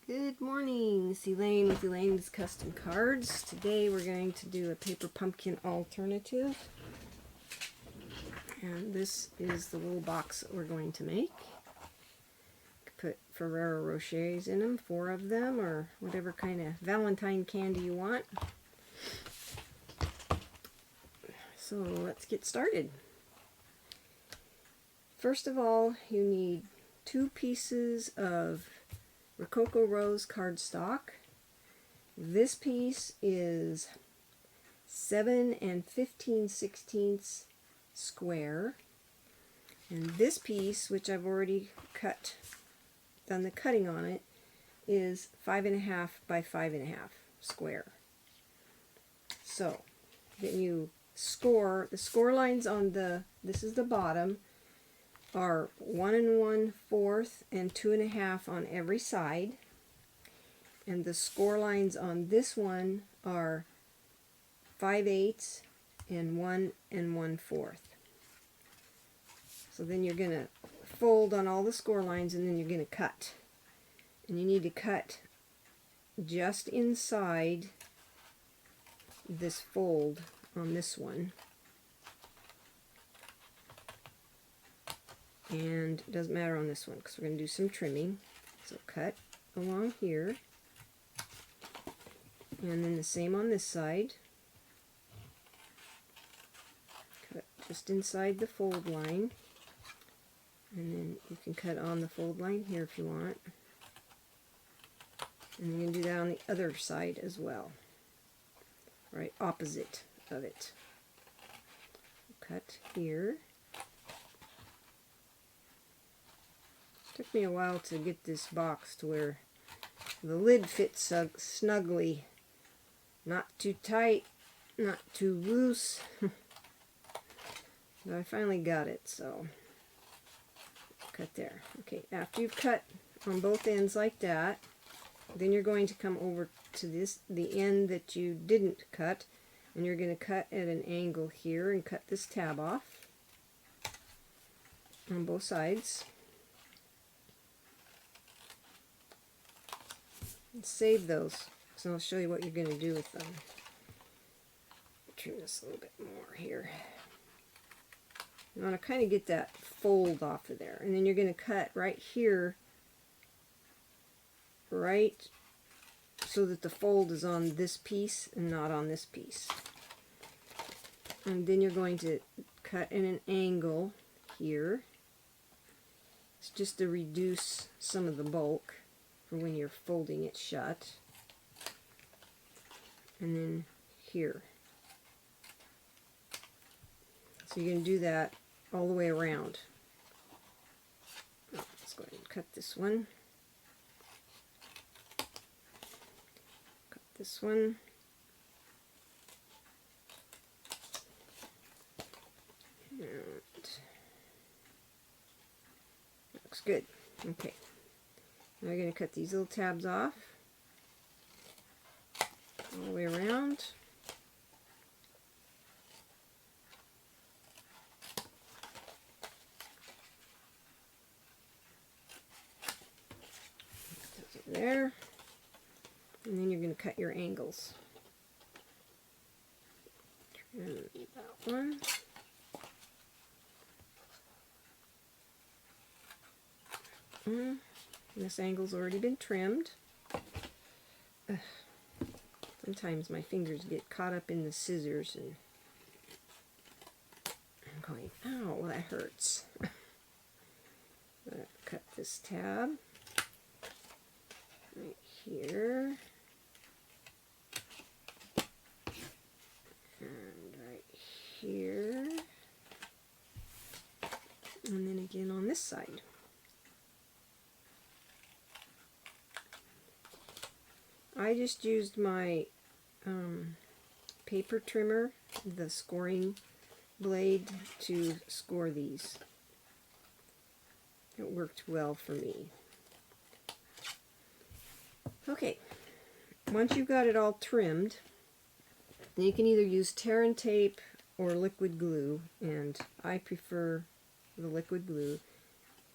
Good morning, it's Elaine with Elaine's Custom Cards. Today we're going to do a paper pumpkin alternative. And this is the little box that we're going to make. Put Ferrero Rochers in them, 4 of them, or whatever kind of Valentine candy you want. So let's get started. First of all, you need 2 pieces of Rococo Rose cardstock. This piece is 7 15/16 square, and this piece, which I've already done the cutting on it, is 5.5 by 5.5 square. So then you score the score lines on this is the bottom, are 1 1/4 and 2.5 on every side, and the score lines on this one are 5/8 and 1 1/4. So then you're going to fold on all the score lines, and then you're going to cut, and you need to cut just inside this fold on this one. And it doesn't matter on this one because we're going to do some trimming. So cut along here, and then the same on this side. Cut just inside the fold line, and then you can cut on the fold line here if you want. And you're going to do that on the other side as well, right opposite of it. Cut here. Took me a while to get this box to where the lid fits snugly, not too tight, not too loose. But I finally got it, so cut there. Okay, after you've cut on both ends like that, then you're going to come over to the end that you didn't cut, and you're going to cut at an angle here and cut this tab off on both sides. Save those, so I'll show you what you're going to do with them. Trim this a little bit more here. You want to kind of get that fold off of there, and then you're going to cut right here, right so that the fold is on this piece and not on this piece. And then you're going to cut in an angle here. It's just to reduce some of the bulk for when you're folding it shut. And then here. So you're going to do that all the way around. Let's go ahead and cut this one. Cut this one. And that looks good. Okay. Now we're going to cut these little tabs off all the way around. There. And then you're going to cut your angles. Trim that one. This angle's already been trimmed. Sometimes my fingers get caught up in the scissors and I'm going, ow, that hurts. Cut this tab right here and right here, and then again on this side. I just used my paper trimmer, the scoring blade, to score these. It worked well for me. Okay, once you've got it all trimmed, then you can either use tear and tape or liquid glue, and I prefer the liquid glue.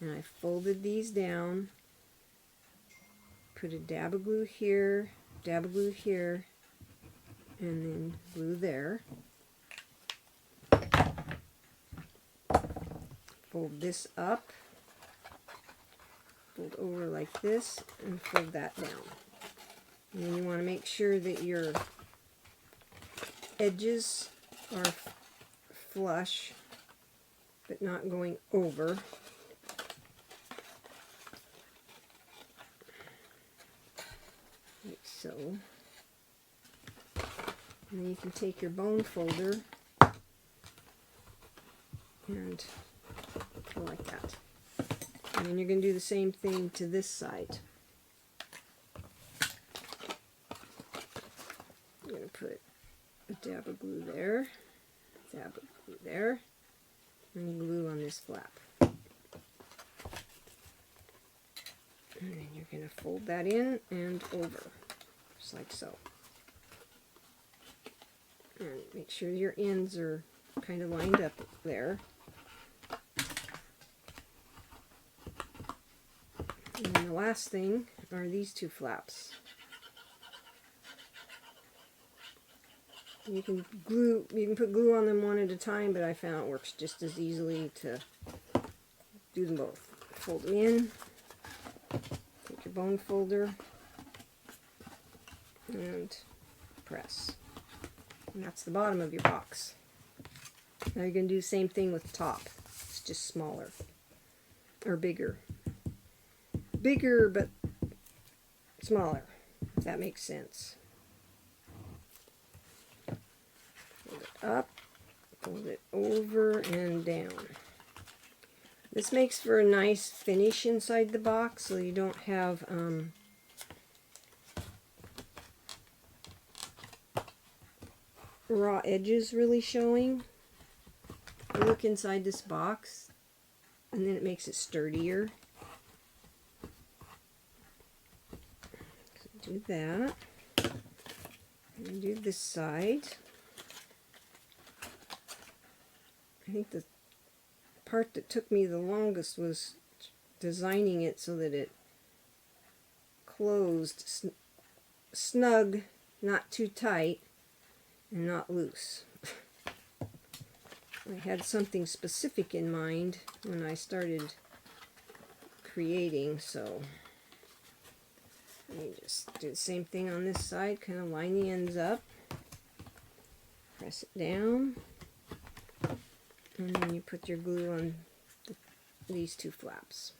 And I folded these down put a dab of glue here, and then glue there. Fold this up, fold over like this, and fold that down. And then you want to make sure that your edges are flush, but not going over. Like so. And then you can take your bone folder and go like that. And then you're going to do the same thing to this side. I'm going to put a dab of glue there, dab of glue there, and glue on this flap. And then you're going to fold that in and over, just like so. And make sure your ends are kind of lined up there. And then the last thing are these two flaps. You can put glue on them one at a time, but I found it works just as easily to do them both. Fold them in, take your bone folder, and press. And that's the bottom of your box. Now you're going to do the same thing with the top. It's just smaller, or bigger. Bigger, but smaller, if that makes sense. Fold it up, fold it over and down. This makes for a nice finish inside the box, so you don't have raw edges really showing. You look inside this box, and then it makes it sturdier. So do that. And do this side. I think the part that took me the longest was designing it so that it closed snug, not too tight, and not loose. I had something specific in mind when I started creating, so let me just do the same thing on this side, kind of line the ends up, press it down, and then you put your glue on these two flaps.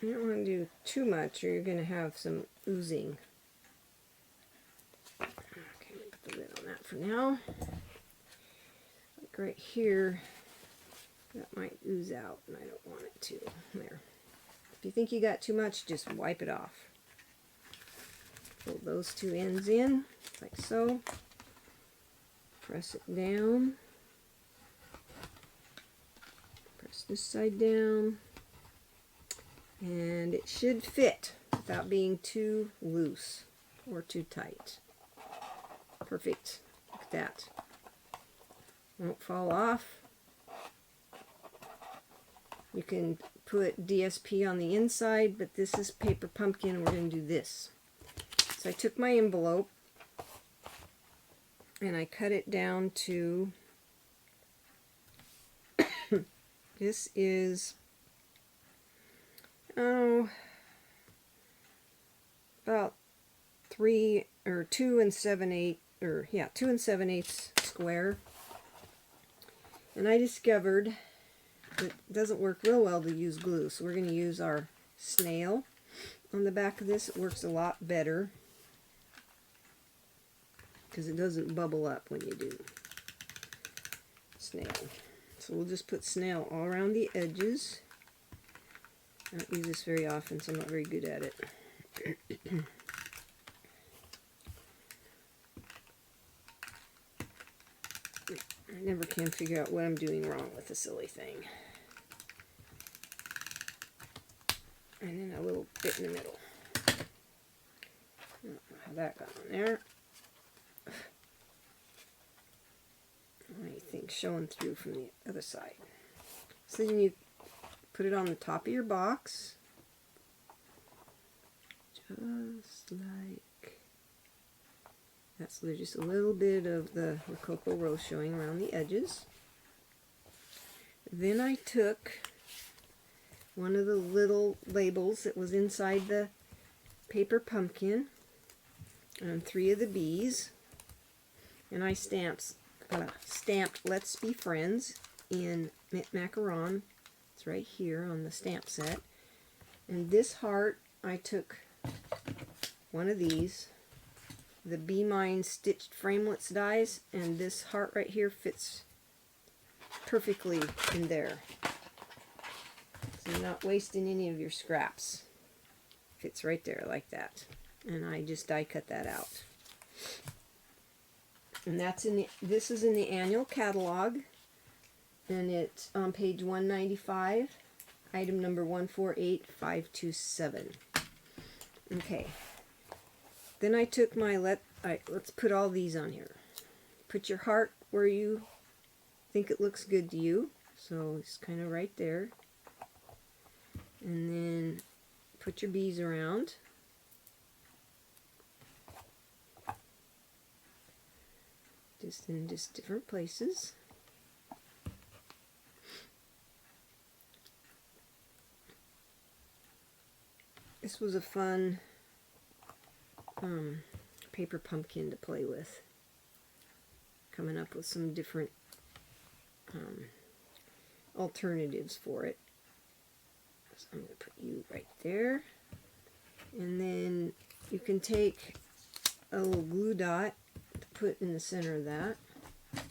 You don't want to do too much or you're going to have some oozing. Okay, put the lid on that for now. Like right here, that might ooze out and I don't want it to. There. If you think you got too much, just wipe it off. Fold those two ends in, like so. Press it down. Press this side down. And it should fit without being too loose or too tight. Perfect. Look at that. Won't fall off. You can put DSP on the inside, but this is paper pumpkin and we're going to do this. So I took my envelope and I cut it down to this is about 2 7/8 square. And I discovered it doesn't work real well to use glue, so we're going to use our snail on the back of this. It works a lot better because it doesn't bubble up when you do snail. So we'll just put snail all around the edges. I don't use this very often, so I'm not very good at it. I never can figure out what I'm doing wrong with the silly thing. And then a little bit in the middle. I don't know how that got on there. Anything showing through from the other side. So then you put it on the top of your box. Just like that. So there's just a little bit of the Rococo Rose showing around the edges. Then I took one of the little labels that was inside the paper pumpkin on 3 of the bees, and I stamped Let's Be Friends in macaron. It's right here on the stamp set. And this heart, I took one of these, the Be Mine stitched framelits dies, and this heart right here fits perfectly in there. So you're not wasting any of your scraps. Fits right there like that. And I just die cut that out. And that's this is in the annual catalog, and it's on page 195, item number 148527. Okay. Then I took my let's put all these on here. Put your heart where you think it looks good to you. So it's kind of right there. And then put your bees around. Just in different places. This was a fun paper pumpkin to play with. Coming up with some different alternatives for it. So I'm going to put you right there. And then you can take a little glue dot to put in the center of that. If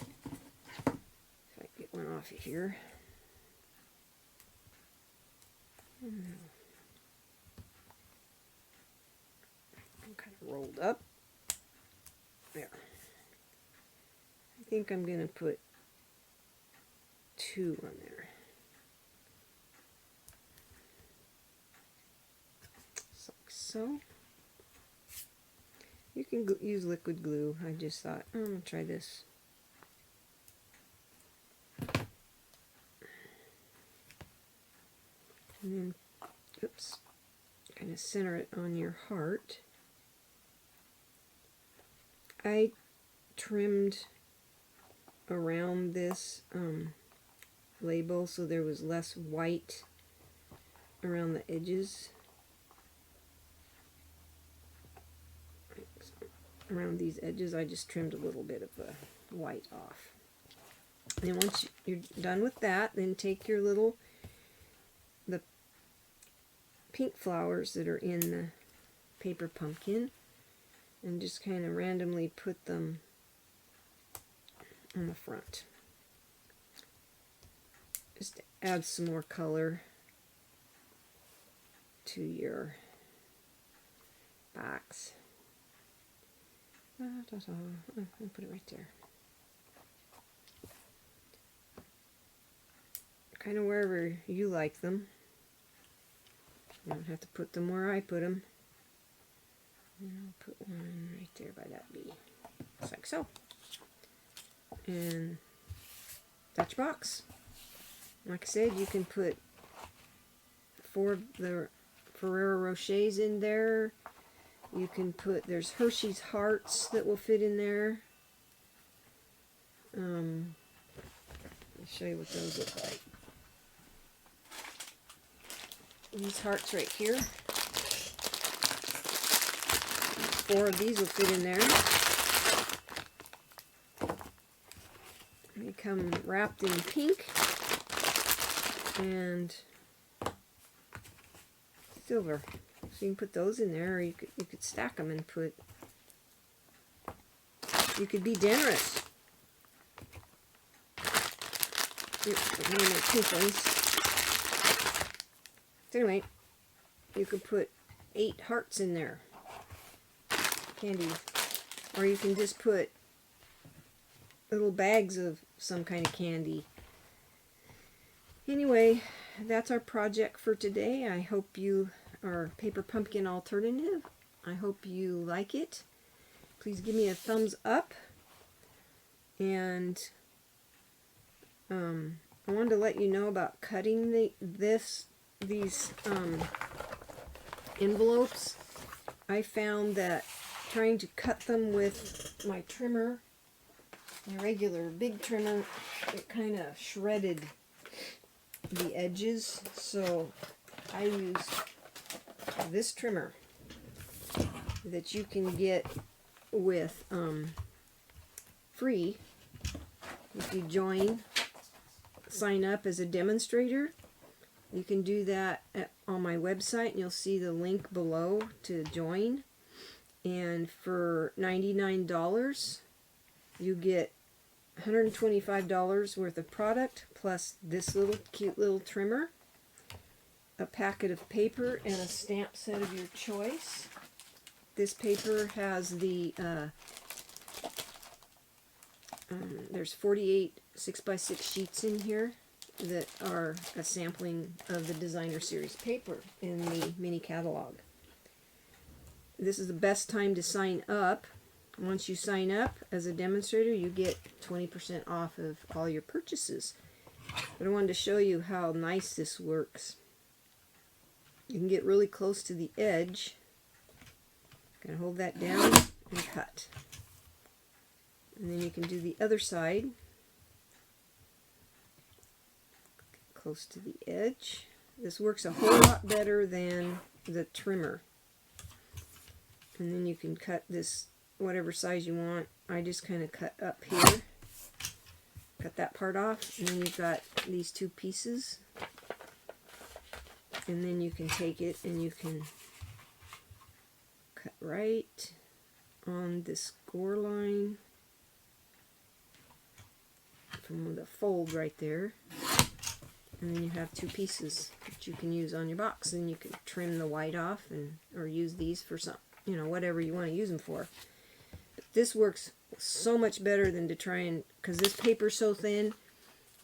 I get one off of here. I'm kind of rolled up. There. I think I'm going to put 2 on there. Just like so. You can use liquid glue. I just thought, oh, I'm going to try this. And then, oops, kind of center it on your heart. I trimmed around this label so there was less white around the edges. Around these edges I just trimmed a little bit of the white off. And then once you're done with that, then take the pink flowers that are in the paper pumpkin and just kind of randomly put them on the front. Just to add some more color to your box. I'll put it right there. Kind of wherever you like them. You don't have to put them where I put them. And I'll put one right there by that bee. Just like so. And that's your box. Like I said, you can put 4 of the Ferrero Rochers in there. You can put, there's Hershey's Hearts that will fit in there. Let me show you what those look like. These hearts right here. 4 of these will fit in there. They come wrapped in pink and silver. So you can put those in there, or you could stack them and put. You could be generous. One of my pink ones. So anyway, you could put 8 hearts in there, candy, or you can just put little bags of some kind of candy. Anyway, that's our project for today. I hope you. Our paper pumpkin alternative. I hope you like it. Please give me a thumbs up, and I wanted to let you know about cutting these envelopes. I found that trying to cut them with my trimmer, my regular big trimmer, it kind of shredded the edges, so I use this trimmer that you can get with free if you sign up as a demonstrator. You can do that on my website, and you'll see the link below to join. And for $99, you get $125 worth of product, plus this little cute little trimmer, a packet of paper, and a stamp set of your choice. This paper has the there's 48 6x6 sheets in here that are a sampling of the designer series paper in the mini catalog. This is the best time to sign up. Once you sign up as a demonstrator, you get 20% off of all your purchases. But I wanted to show you how nice this works. You can get really close to the edge. I'm going to hold that down and cut. And then you can do the other side. Close to the edge. This works a whole lot better than the trimmer. And then you can cut this whatever size you want. I just kind of cut up here. Cut that part off, and then you've got these two pieces. And then you can take it and you can cut right on this score line from the fold right there. And then you have two pieces that you can use on your box. And you can trim the white off or use these for some, whatever you want to use them for. But this works so much better than to try and, because this paper's so thin,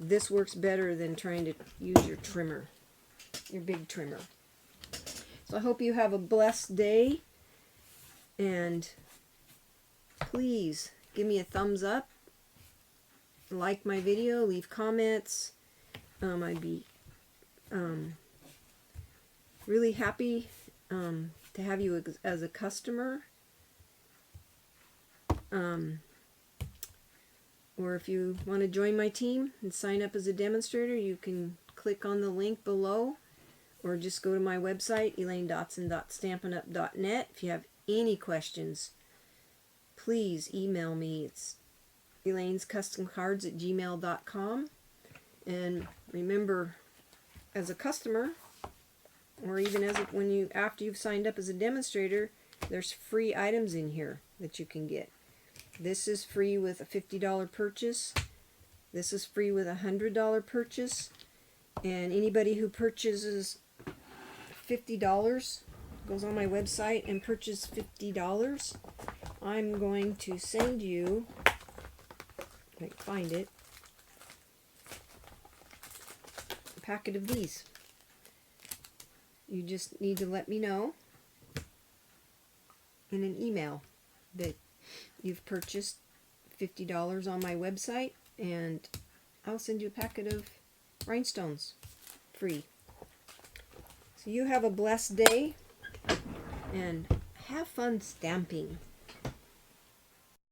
this works better than trying to use your trimmer, your big trimmer. So I hope you have a blessed day, and please give me a thumbs up, like my video, leave comments. I'd be really happy to have you as a customer. Or if you want to join my team and sign up as a demonstrator, you can click on the link below, or just go to my website, elainescustomcards.net. If you have any questions, please email me. It's elainescustomcards@gmail.com. And remember, as a customer, or even after you've signed up as a demonstrator, there's free items in here that you can get. This is free with a $50 purchase. This is free with a $100 purchase. And anybody who purchases $50, goes on my website and purchases $50, I'm going to send you, if I can find it, a packet of these. You just need to let me know in an email that you've purchased $50 on my website, and I'll send you a packet of rhinestones free. So you have a blessed day, and have fun stamping.